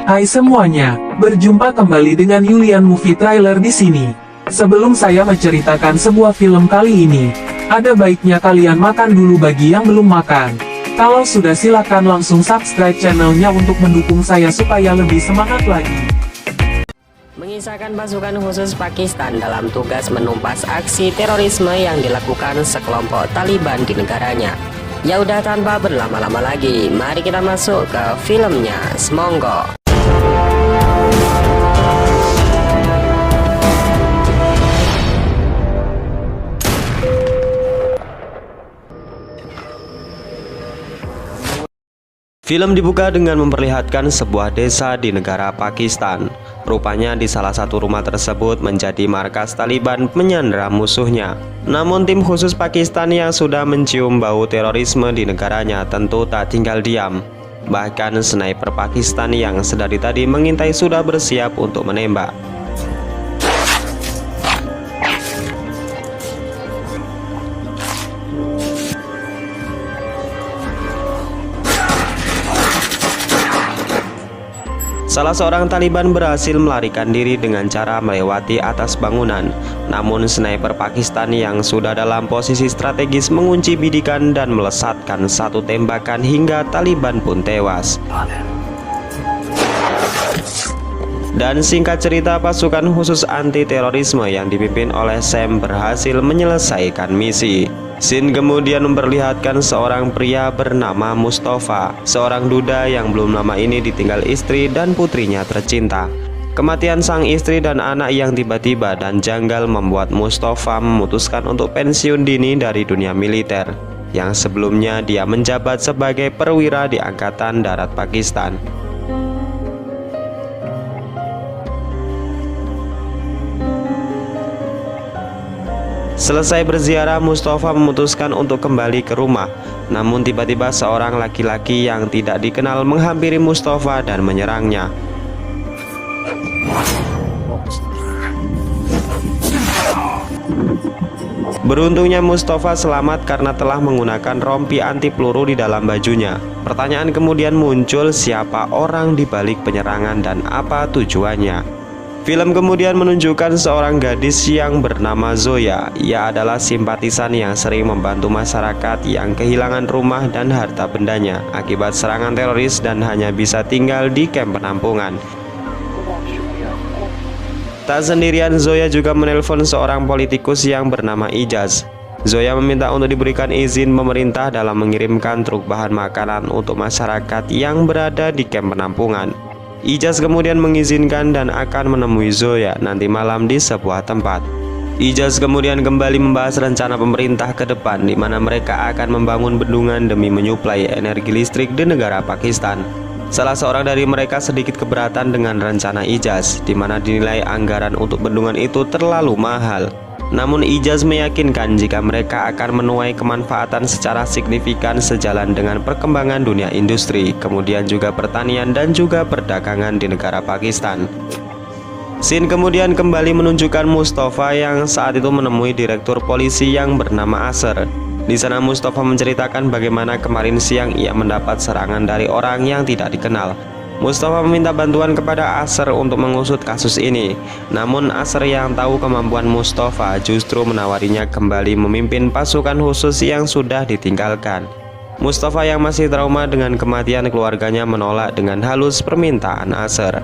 Hai semuanya, berjumpa kembali dengan Yulian Movie Trailer di sini. Sebelum saya menceritakan sebuah film kali ini, ada baiknya kalian makan dulu bagi yang belum makan. Kalau sudah silakan langsung subscribe channelnya untuk mendukung saya supaya lebih semangat lagi. Mengisahkan pasukan khusus Pakistan dalam tugas menumpas aksi terorisme yang dilakukan sekelompok Taliban di negaranya. Ya udah tanpa berlama-lama lagi, mari kita masuk ke filmnya, semonggo. Film dibuka dengan memperlihatkan sebuah desa di negara Pakistan. Rupanya di salah satu rumah tersebut menjadi markas Taliban menyandera musuhnya. Namun tim khusus Pakistan yang sudah mencium bau terorisme di negaranya tentu tak tinggal diam. Bahkan sniper Pakistan yang sedari tadi mengintai sudah bersiap untuk menembak. Salah seorang Taliban berhasil melarikan diri dengan cara melewati atas bangunan. Namun sniper Pakistan yang sudah dalam posisi strategis mengunci bidikan dan melesatkan satu tembakan hingga Taliban pun tewas. Dan singkat cerita, pasukan khusus anti terorisme yang dipimpin oleh Sam berhasil menyelesaikan misi. Scene kemudian memperlihatkan seorang pria bernama Mustafa, seorang duda yang belum lama ini ditinggal istri dan putrinya tercinta. Kematian sang istri dan anak yang tiba-tiba dan janggal membuat Mustafa memutuskan untuk pensiun dini dari dunia militer, yang sebelumnya dia menjabat sebagai perwira di Angkatan Darat Pakistan. Selesai berziarah, Mustafa memutuskan untuk kembali ke rumah. Namun tiba-tiba seorang laki-laki yang tidak dikenal menghampiri Mustafa dan menyerangnya. Beruntungnya Mustafa selamat karena telah menggunakan rompi anti peluru di dalam bajunya. Pertanyaan kemudian muncul, siapa orang di balik penyerangan dan apa tujuannya? Film kemudian menunjukkan seorang gadis yang bernama Zoya. Ia adalah simpatisan yang sering membantu masyarakat yang kehilangan rumah dan harta bendanya akibat serangan teroris dan hanya bisa tinggal di kamp penampungan. Tak sendirian, Zoya juga menelpon seorang politikus yang bernama Ijaz. Zoya meminta untuk diberikan izin pemerintah dalam mengirimkan truk bahan makanan untuk masyarakat yang berada di kamp penampungan. Ijaz kemudian mengizinkan dan akan menemui Zoya nanti malam di sebuah tempat. Ijaz kemudian kembali membahas rencana pemerintah ke depan, di mana mereka akan membangun bendungan demi menyuplai energi listrik di negara Pakistan. Salah seorang dari mereka sedikit keberatan dengan rencana Ijaz, di mana dinilai anggaran untuk bendungan itu terlalu mahal. Namun Ijaz meyakinkan jika mereka akan menuai kemanfaatan secara signifikan sejalan dengan perkembangan dunia industri, kemudian juga pertanian dan juga perdagangan di negara Pakistan. Scene kemudian kembali menunjukkan Mustafa yang saat itu menemui direktur polisi yang bernama Asher. Di sana Mustafa menceritakan bagaimana kemarin siang ia mendapat serangan dari orang yang tidak dikenal. Mustafa meminta bantuan kepada Asher untuk mengusut kasus ini. Namun Asher yang tahu kemampuan Mustafa justru menawarinya kembali memimpin pasukan khusus yang sudah ditinggalkan. Mustafa yang masih trauma dengan kematian keluarganya menolak dengan halus permintaan Asher.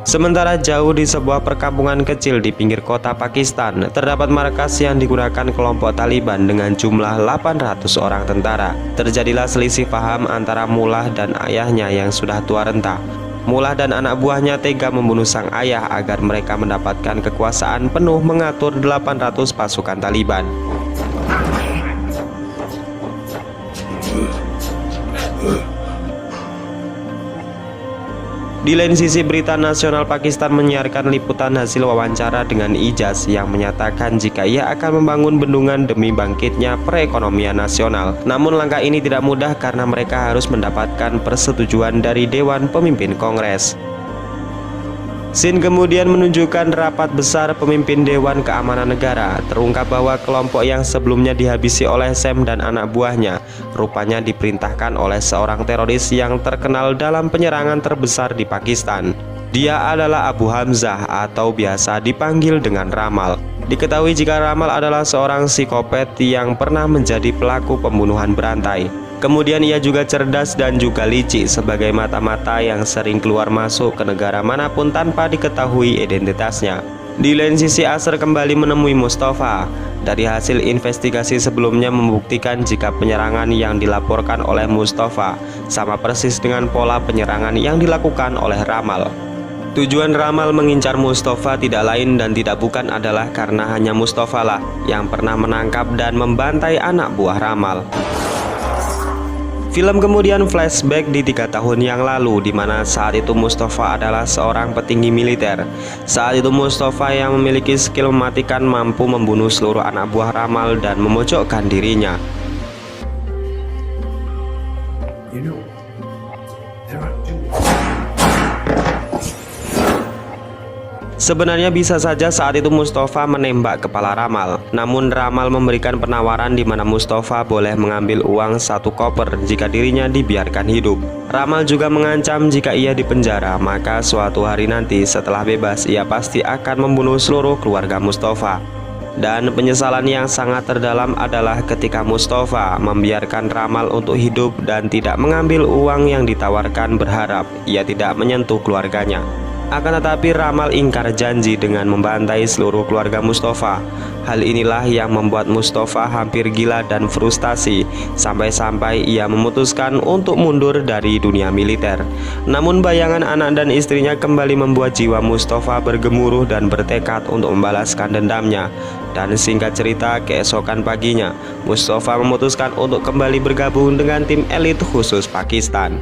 Sementara jauh di sebuah perkampungan kecil di pinggir kota Pakistan, terdapat markas yang digunakan kelompok Taliban dengan jumlah 800 orang tentara. Terjadilah selisih paham antara Mullah dan ayahnya yang sudah tua renta. Mullah dan anak buahnya tega membunuh sang ayah agar mereka mendapatkan kekuasaan penuh mengatur 800 pasukan Taliban. Di lain sisi, berita nasional Pakistan menyiarkan liputan hasil wawancara dengan Ijaz yang menyatakan jika ia akan membangun bendungan demi bangkitnya perekonomian nasional. Namun langkah ini tidak mudah karena mereka harus mendapatkan persetujuan dari Dewan Pemimpin Kongres. Scene kemudian menunjukkan rapat besar pemimpin Dewan Keamanan Negara. Terungkap bahwa kelompok yang sebelumnya dihabisi oleh Sam dan anak buahnya rupanya diperintahkan oleh seorang teroris yang terkenal dalam penyerangan terbesar di Pakistan. Dia adalah Abu Hamzah atau biasa dipanggil dengan Ramal. Diketahui jika Ramal adalah seorang psikopat yang pernah menjadi pelaku pembunuhan berantai. Kemudian ia juga cerdas dan juga licik sebagai mata-mata yang sering keluar masuk ke negara manapun tanpa diketahui identitasnya. Di lain sisi, Asher kembali menemui Mustafa. Dari hasil investigasi sebelumnya membuktikan jika penyerangan yang dilaporkan oleh Mustafa sama persis dengan pola penyerangan yang dilakukan oleh Ramal. Tujuan Ramal mengincar Mustafa tidak lain dan tidak bukan adalah karena hanya Mustafa lah yang pernah menangkap dan membantai anak buah Ramal. Film kemudian flashback di 3 tahun yang lalu, di mana saat itu Mustafa adalah seorang petinggi militer. Saat itu Mustafa yang memiliki skill mematikan mampu membunuh seluruh anak buah Ramal dan memojokkan dirinya. Sebenarnya bisa saja saat itu Mustafa menembak kepala Ramal. Namun Ramal memberikan penawaran di mana Mustafa boleh mengambil uang 1 koper jika dirinya dibiarkan hidup. Ramal juga mengancam jika ia dipenjara, maka suatu hari nanti setelah bebas ia pasti akan membunuh seluruh keluarga Mustafa. Dan penyesalan yang sangat terdalam adalah ketika Mustafa membiarkan Ramal untuk hidup dan tidak mengambil uang yang ditawarkan berharap ia tidak menyentuh keluarganya. Akan tetapi Ramal ingkar janji dengan membantai seluruh keluarga Mustafa. Hal inilah yang membuat Mustafa hampir gila dan frustasi, sampai-sampai ia memutuskan untuk mundur dari dunia militer. Namun bayangan anak dan istrinya kembali membuat jiwa Mustafa bergemuruh dan bertekad untuk membalaskan dendamnya. Dan singkat cerita, keesokan paginya Mustafa memutuskan untuk kembali bergabung dengan tim elit khusus Pakistan.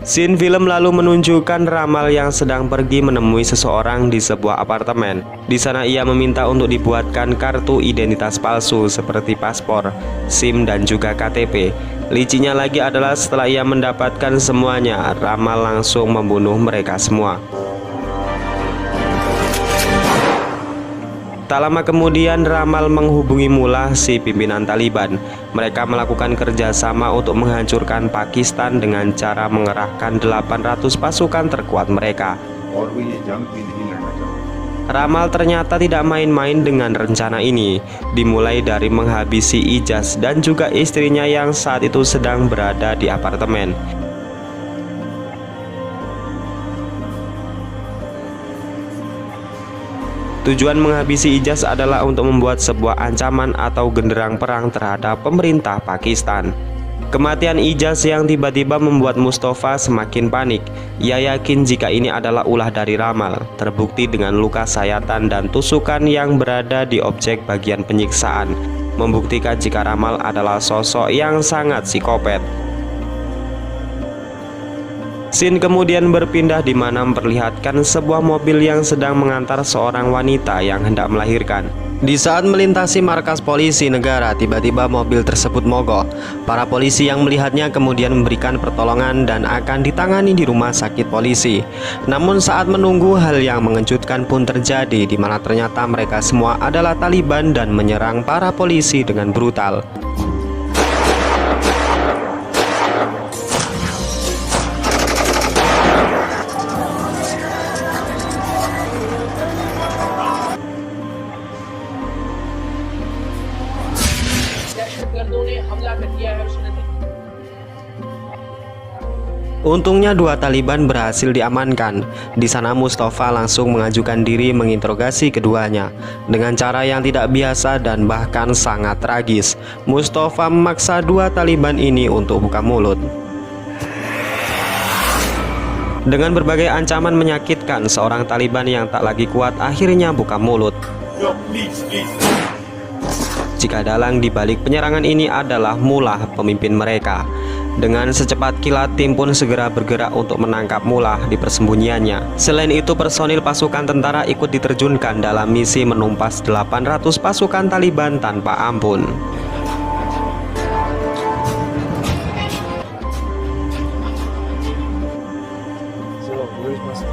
Scene film lalu menunjukkan Ramal yang sedang pergi menemui seseorang di sebuah apartemen. Di sana ia meminta untuk dibuatkan kartu identitas palsu seperti paspor, SIM dan juga KTP. Licinya lagi adalah setelah ia mendapatkan semuanya, Ramal langsung membunuh mereka semua. Tak lama kemudian Ramal menghubungi Mullah, si pimpinan Taliban. Mereka melakukan kerjasama untuk menghancurkan Pakistan dengan cara mengerahkan 800 pasukan terkuat mereka. Ramal ternyata tidak main-main dengan rencana ini. Dimulai dari menghabisi Ijaz dan juga istrinya yang saat itu sedang berada di apartemen. Tujuan menghabisi Ijaz adalah untuk membuat sebuah ancaman atau genderang perang terhadap pemerintah Pakistan. Kematian Ijaz yang tiba-tiba membuat Mustafa semakin panik. Ia yakin jika ini adalah ulah dari Ramal, terbukti dengan luka sayatan dan tusukan yang berada di objek bagian penyiksaan, membuktikan jika Ramal adalah sosok yang sangat psikopat. Scene kemudian berpindah di mana memperlihatkan sebuah mobil yang sedang mengantar seorang wanita yang hendak melahirkan. Di saat melintasi markas polisi negara, tiba-tiba mobil tersebut mogok. Para polisi yang melihatnya kemudian memberikan pertolongan dan akan ditangani di rumah sakit polisi. Namun saat menunggu, hal yang mengejutkan pun terjadi, di mana ternyata mereka semua adalah Taliban dan menyerang para polisi dengan brutal. Untungnya 2 Taliban berhasil diamankan. Di sana Mustafa langsung mengajukan diri menginterogasi keduanya. Dengan cara yang tidak biasa dan bahkan sangat tragis, Mustafa memaksa 2 Taliban ini untuk buka mulut. Dengan berbagai ancaman menyakitkan, seorang Taliban yang tak lagi kuat akhirnya buka mulut. Jika dalang di balik penyerangan ini adalah Mullah, pemimpin mereka. Dengan secepat kilat, tim pun segera bergerak untuk menangkap Mullah di persembunyiannya. Selain itu, personil pasukan tentara ikut diterjunkan dalam misi menumpas 800 pasukan Taliban tanpa ampun.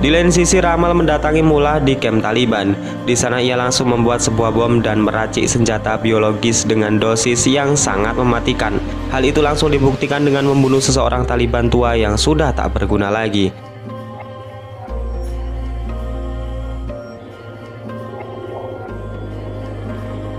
Di lain sisi, Ramal mendatangi Mullah di kamp Taliban. Di sana ia langsung membuat sebuah bom dan meracik senjata biologis dengan dosis yang sangat mematikan. Hal itu langsung dibuktikan dengan membunuh seseorang Taliban tua yang sudah tak berguna lagi.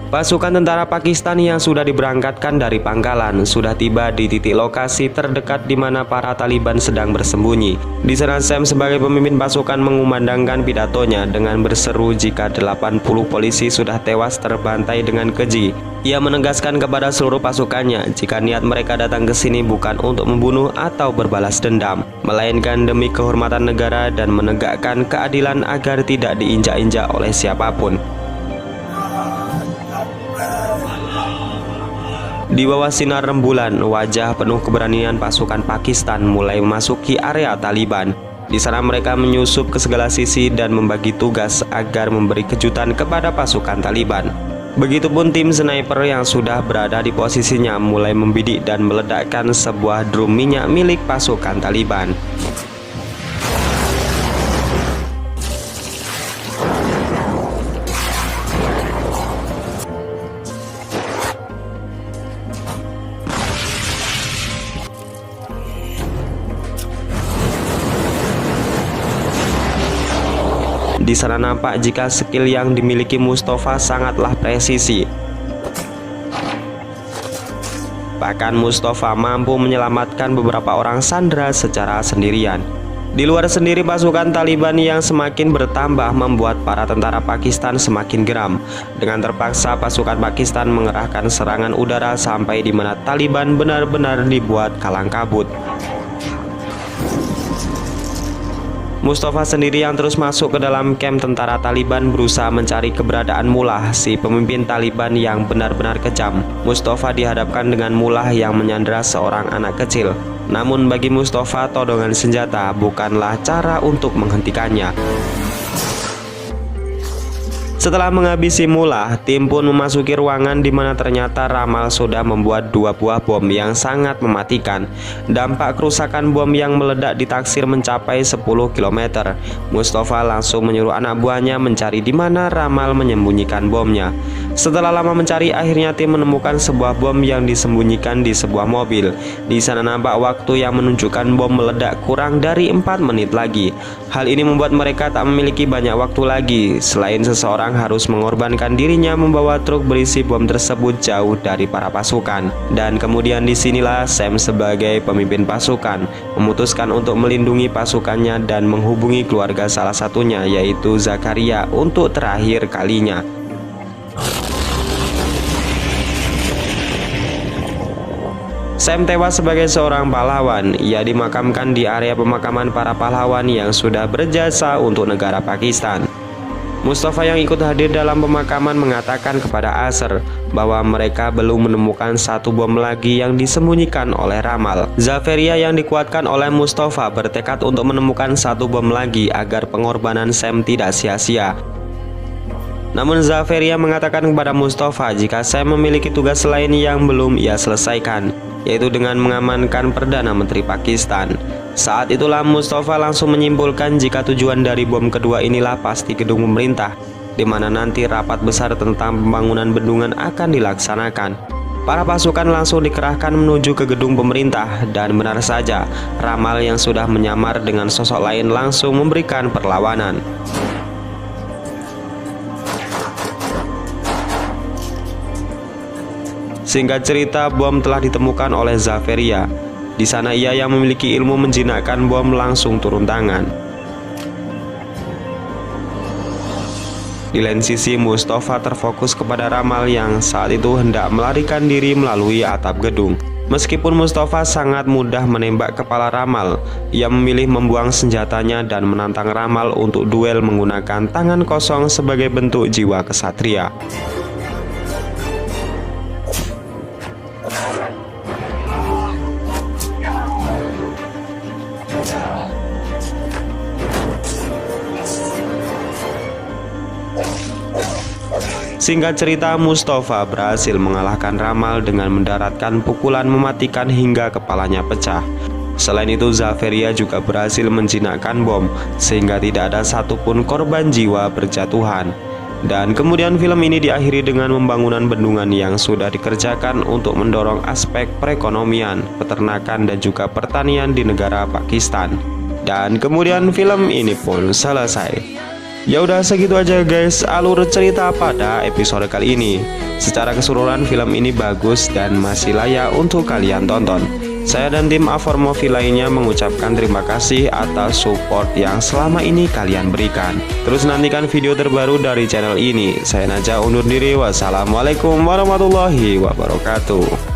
Pasukan tentara Pakistan yang sudah diberangkatkan dari pangkalan sudah tiba di titik lokasi terdekat di mana para Taliban sedang bersembunyi. Di sana Sam sebagai pemimpin pasukan mengumandangkan pidatonya dengan berseru jika 80 polisi sudah tewas terbantai dengan keji. Ia menegaskan kepada seluruh pasukannya jika niat mereka datang ke sini bukan untuk membunuh atau berbalas dendam, melainkan demi kehormatan negara dan menegakkan keadilan agar tidak diinjak-injak oleh siapapun. Di bawah sinar rembulan, wajah penuh keberanian pasukan Pakistan mulai memasuki area Taliban. Di sana mereka menyusup ke segala sisi dan membagi tugas agar memberi kejutan kepada pasukan Taliban. Begitupun tim sniper yang sudah berada di posisinya mulai membidik dan meledakkan sebuah drum minyak milik pasukan Taliban. Di sana nampak jika skill yang dimiliki Mustafa sangatlah presisi. Bahkan Mustafa mampu menyelamatkan beberapa orang sandera secara sendirian. Di luar sendiri, pasukan Taliban yang semakin bertambah membuat para tentara Pakistan semakin geram. Dengan terpaksa pasukan Pakistan mengerahkan serangan udara sampai di mana Taliban benar-benar dibuat kalang kabut. Mustafa sendiri yang terus masuk ke dalam kamp tentara Taliban berusaha mencari keberadaan Mullah, si pemimpin Taliban yang benar-benar kejam. Mustafa dihadapkan dengan Mullah yang menyandera seorang anak kecil. Namun bagi Mustafa, todongan senjata bukanlah cara untuk menghentikannya. Setelah menghabisi Mullah, tim pun memasuki ruangan di mana ternyata Ramal sudah membuat 2 buah bom yang sangat mematikan. Dampak kerusakan bom yang meledak ditaksir mencapai 10 km. Mustafa langsung menyuruh anak buahnya mencari di mana Ramal menyembunyikan bomnya. Setelah lama mencari, akhirnya tim menemukan sebuah bom yang disembunyikan di sebuah mobil. Di sana nampak waktu yang menunjukkan bom meledak kurang dari 4 menit lagi. Hal ini membuat mereka tak memiliki banyak waktu lagi. Selain seseorang harus mengorbankan dirinya membawa truk berisi bom tersebut jauh dari para pasukan. Dan kemudian disinilah Sam sebagai pemimpin pasukan memutuskan untuk melindungi pasukannya dan menghubungi keluarga salah satunya, yaitu Zakaria, untuk terakhir kalinya. Sam tewas sebagai seorang pahlawan. Ia dimakamkan di area pemakaman para pahlawan yang sudah berjasa untuk negara Pakistan. Mustafa yang ikut hadir dalam pemakaman mengatakan kepada Asr bahwa mereka belum menemukan satu bom lagi yang disembunyikan oleh Ramal. Zaferia yang dikuatkan oleh Mustafa bertekad untuk menemukan satu bom lagi agar pengorbanan Sam tidak sia-sia. Namun Zaferia mengatakan kepada Mustafa jika Sam memiliki tugas lain yang belum ia selesaikan, yaitu dengan mengamankan Perdana Menteri Pakistan. Saat itulah Mustafa langsung menyimpulkan jika tujuan dari bom kedua inilah pasti gedung pemerintah, di mana nanti rapat besar tentang pembangunan bendungan akan dilaksanakan. Para pasukan langsung dikerahkan menuju ke gedung pemerintah, dan benar saja, Ramal yang sudah menyamar dengan sosok lain langsung memberikan perlawanan. Singkat cerita, bom telah ditemukan oleh Zaferia. Di sana ia yang memiliki ilmu menjinakkan bom langsung turun tangan. Di lain sisi, Mustafa terfokus kepada Ramal yang saat itu hendak melarikan diri melalui atap gedung. Meskipun Mustafa sangat mudah menembak kepala Ramal, ia memilih membuang senjatanya dan menantang Ramal untuk duel menggunakan tangan kosong sebagai bentuk jiwa kesatria. Singkat cerita, Mustafa berhasil mengalahkan Ramal dengan mendaratkan pukulan mematikan hingga kepalanya pecah. Selain itu, Zaveria juga berhasil menjinakkan bom sehingga tidak ada satupun korban jiwa berjatuhan. Dan kemudian film ini diakhiri dengan pembangunan bendungan yang sudah dikerjakan untuk mendorong aspek perekonomian, peternakan dan juga pertanian di negara Pakistan. Dan kemudian film ini pun selesai. Ya udah segitu aja guys alur cerita pada episode kali ini. Secara keseluruhan film ini bagus dan masih layak untuk kalian tonton. Saya dan tim Avor Movie lainnya mengucapkan terima kasih atas support yang selama ini kalian berikan. Terus nantikan video terbaru dari channel ini. Saya Najah undur diri. Wassalamualaikum warahmatullahi wabarakatuh.